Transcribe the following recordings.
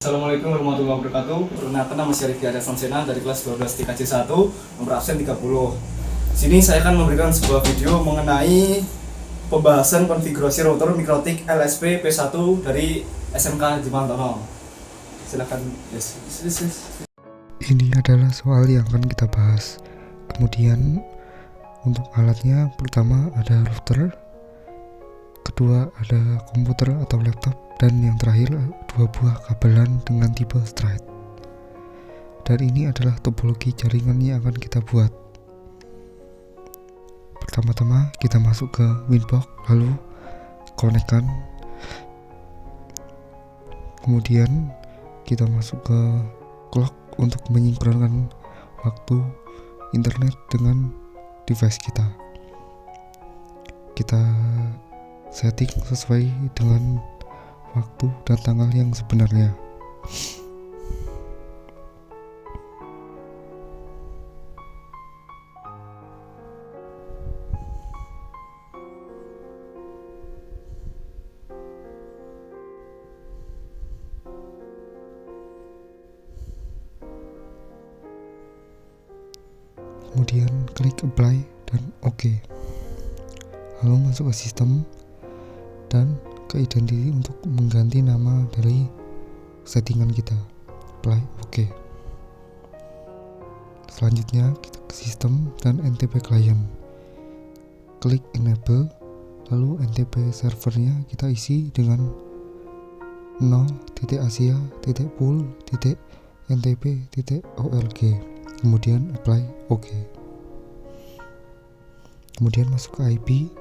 Assalamualaikum warahmatullahi wabarakatuh. Perkenalkan nama saya Rifki Arya Samsena dari kelas 12 TKJ 1, nomor absen 30. Sini saya akan memberikan sebuah video mengenai pembahasan konfigurasi router Mikrotik LSP P1 dari SMK Jemantono. Silakan. Yes. Ini adalah soal yang akan kita bahas. Kemudian untuk alatnya, pertama ada router, kedua ada komputer atau laptop, dan yang terakhir 2 buah kabelan dengan tipe straight. Dan ini adalah topologi jaringan yang akan kita buat. Pertama-tama kita masuk ke Winbox, lalu konekkan. Kemudian kita masuk ke clock untuk menyinkronkan waktu internet dengan device kita. Kita setting sesuai dengan waktu dan tanggal yang sebenarnya. Kemudian klik apply dan OK. Lalu masuk ke sistem dan ke identity untuk mengganti nama dari settingan kita. Apply OK. Selanjutnya kita ke sistem dan NTP client. Klik enable, lalu NTP servernya kita isi dengan 0.asia.pool.ntp.org. Kemudian apply OK. Kemudian masuk ke IP,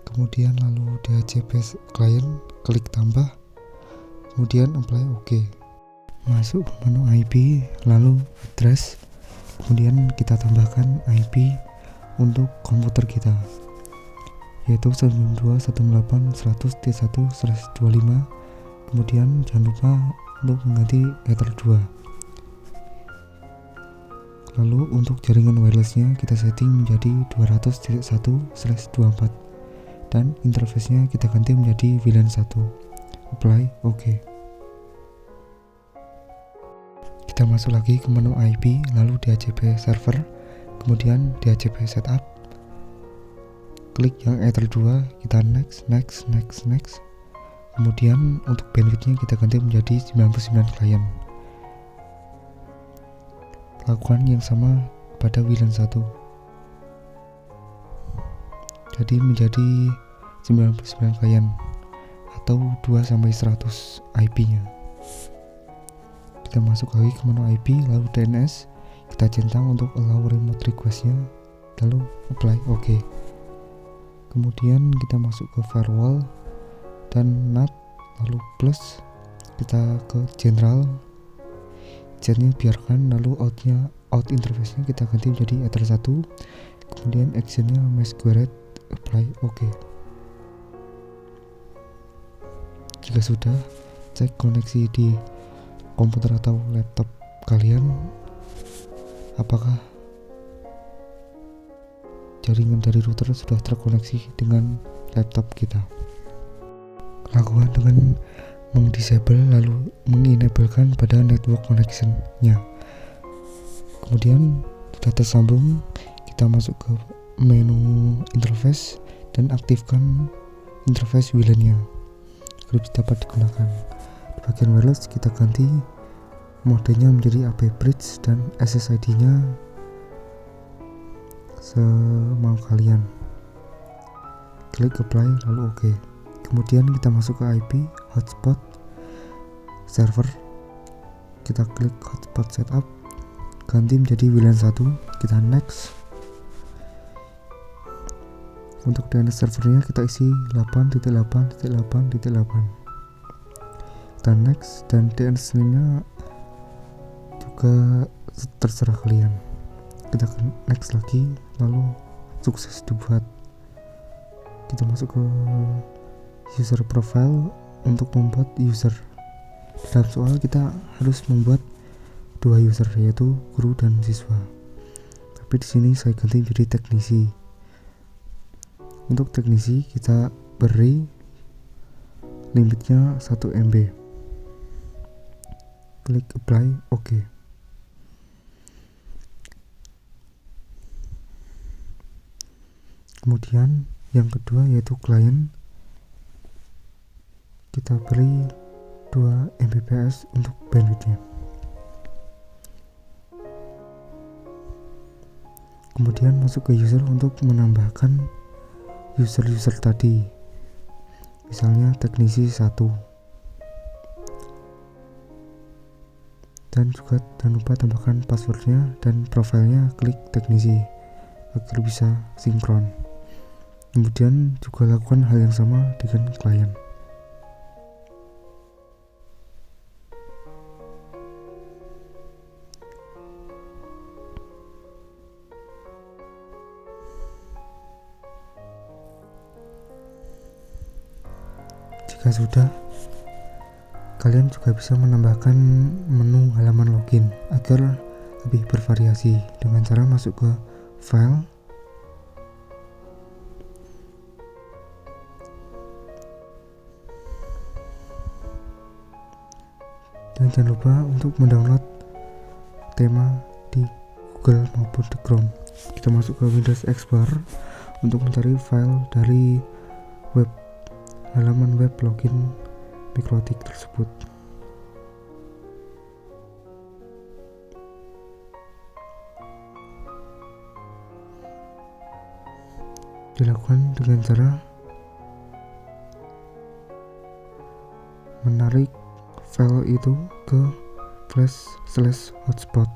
kemudian lalu DHCP client, klik tambah, kemudian apply OK. Masuk ke menu IP, lalu address, kemudian kita tambahkan IP untuk komputer kita, yaitu 192.168.100.1/25. Kemudian jangan lupa untuk mengganti ether 2. Lalu untuk jaringan wirelessnya kita setting menjadi 200.1/24 dan interface-nya kita ganti menjadi VLAN 1. Apply OK. Kita masuk lagi ke menu IP, lalu DHCP server, kemudian DHCP setup. Klik yang ether 2, kita next. Kemudian untuk bandwidth-nya kita ganti menjadi 99 client. Lakukan yang sama pada VLAN 1. Jadi menjadi 99 client atau 2-100 IP-nya. Kita masuk lagi ke menu IP, lalu DNS, kita centang untuk allow remote request-nya, lalu apply OK. Kemudian kita masuk ke firewall dan NAT, lalu plus, kita ke general, chatnya biarkan, lalu out interface-nya kita ganti menjadi ether 1, kemudian action-nya masquerade, apply OK. Jika sudah, cek koneksi di komputer atau laptop kalian, apakah jaringan dari router sudah terkoneksi dengan laptop kita. Lakukan dengan mengdisable lalu mengenablekan pada network connection-nya. Kemudian sudah tersambung, kita masuk ke menu interface dan aktifkan interface WLAN-nya agar dapat digunakan. Di bagian wireless kita ganti modenya menjadi AP bridge dan SSID-nya semau kalian. Klik apply lalu OK. Kemudian kita masuk ke IP hotspot server, kita klik hotspot setup, ganti menjadi VLAN 1, kita next. Untuk DNS servernya kita isi 8.8.8.8, kita next, dan DNS nya juga terserah kalian. Kita next lagi, lalu sukses dibuat. Kita masuk ke user profile untuk membuat user. Dalam soal kita harus membuat 2 user, yaitu guru dan siswa. Tapi di sini saya ganti menjadi teknisi. Untuk teknisi kita beri limitnya 1 MB. klik apply, oke. Kemudian yang kedua yaitu client, kita beri 2 Mbps untuk bandwidthnya. Kemudian masuk ke user untuk menambahkan user tadi, misalnya teknisi 1, dan juga jangan lupa tambahkan passwordnya dan profilnya, klik teknisi agar bisa sinkron. Kemudian juga lakukan hal yang sama dengan klien. Jika sudah, kalian juga bisa menambahkan menu halaman login agar lebih bervariasi dengan cara masuk ke file, dan jangan lupa untuk mendownload tema di Google maupun di Chrome. Kita masuk ke Windows Explorer untuk mencari file dari halaman web login Mikrotik tersebut. Dilakukan dengan cara menarik file itu ke flash/hotspot.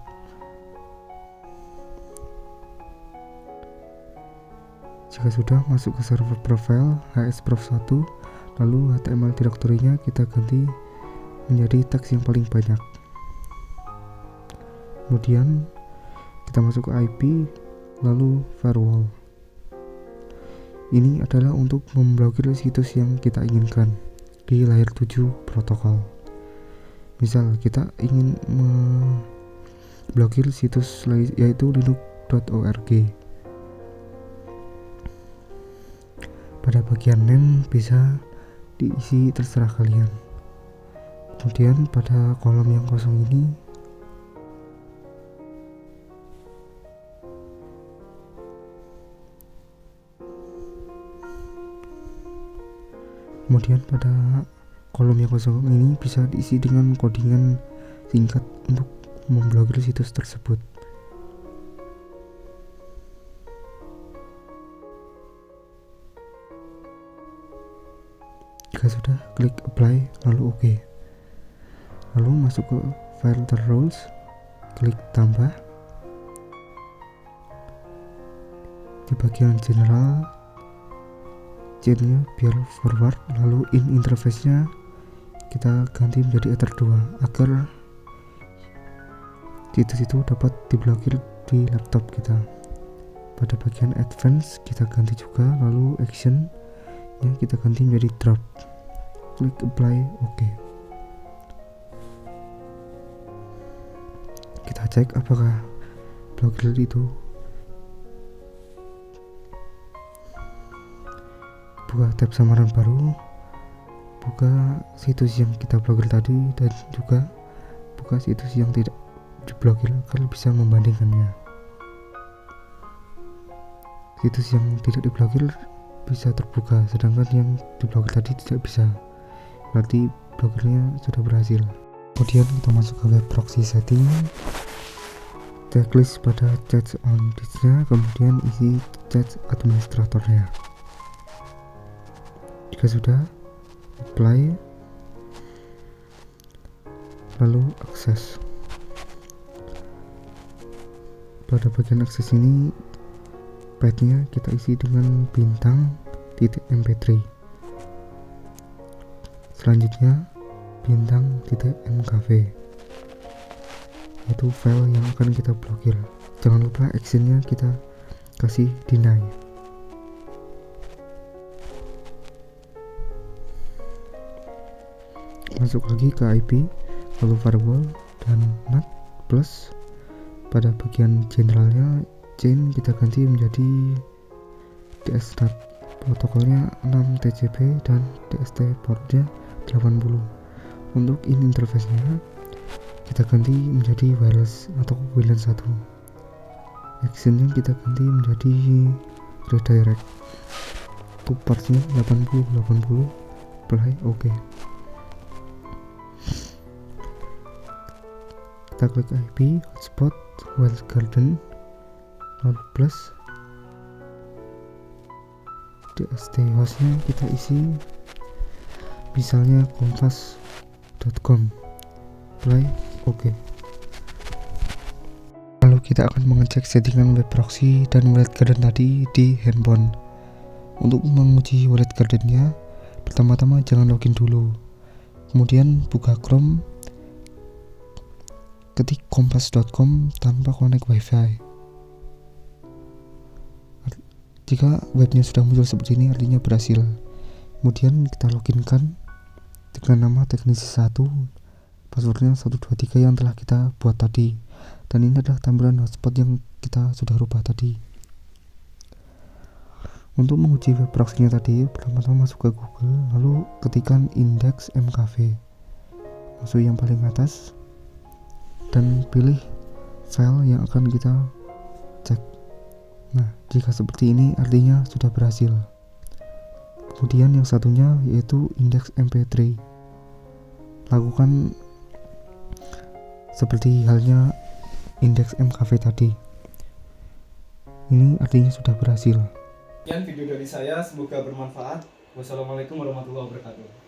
Jika sudah, masuk ke server profile hsprof1, lalu HTML directory-nya kita ganti menjadi teks yang paling banyak. Kemudian kita masuk ke IP, lalu firewall. Ini adalah untuk memblokir situs yang kita inginkan di layer 7 protokol. Misal kita ingin memblokir situs yaitu linux.org. Pada bagian name bisa diisi terserah kalian. Kemudian pada kolom yang kosong ini bisa diisi dengan codingan singkat untuk memblokir situs tersebut. Jika sudah, klik apply lalu OK. Lalu masuk ke filter rules, klik tambah. Di bagian general, chain-nya biar forward, lalu in interface-nya kita ganti menjadi Ether 2 agar situs itu dapat diblokir di laptop kita. Pada bagian advance kita ganti juga, lalu action yang kita ganti menjadi drop, klik apply OK. Kita cek apakah blokir itu. Buka tab samaran baru, buka situs yang kita blokir tadi, dan juga buka situs yang tidak diblokir agar bisa membandingkannya. Situs yang tidak diblokir bisa terbuka, sedangkan yang diblokir tadi tidak bisa, berarti blokirnya sudah berhasil. Kemudian kita masuk ke web proxy setting, checklist pada chat on disk-nya, kemudian isi chat administratornya. Jika sudah, apply, lalu akses. Pada bagian akses ini path-nya kita isi dengan bintang.mp3. Selanjutnya bintang.mkv, yaitu file yang akan kita blokir. Jangan lupa actionnya kita kasih deny. Masuk lagi ke IP, lalu firewall dan NAT plus. Pada bagian generalnya, chain kita ganti menjadi DSNAT, protokolnya 6 TCP dan DST portnya 80. Untuk in interface-nya kita ganti menjadi wireless atau WLAN 1. Actionnya kita ganti menjadi redirect. Untuk portnya 80 play oke. Kita klik IP hotspot Wild Garden lalu plus DST hostnya kita isi misalnya kompas.com play oke. Lalu kita akan mengecek settingan web proxy dan wallet garden tadi di handphone. Untuk menguji wallet gardennya, pertama-tama jangan login dulu, kemudian buka Chrome, ketik kompas.com tanpa connect wifi. Jika webnya sudah muncul seperti ini artinya berhasil. Kemudian kita loginkan dengan nama teknisi 1, passwordnya 123 yang telah kita buat tadi, dan ini adalah tampilan hotspot yang kita sudah rubah tadi. Untuk menguji web proxy-nya tadi, pertama-tama masuk ke Google, lalu ketikkan index mkv, masuk yang paling atas dan pilih file yang akan kita cek. Nah, jika seperti ini artinya sudah berhasil. Kemudian yang satunya yaitu index mp3, lakukan seperti halnya indeks mkv tadi. Ini artinya sudah berhasil. Sekian video dari saya, semoga bermanfaat. Wassalamualaikum warahmatullahi wabarakatuh.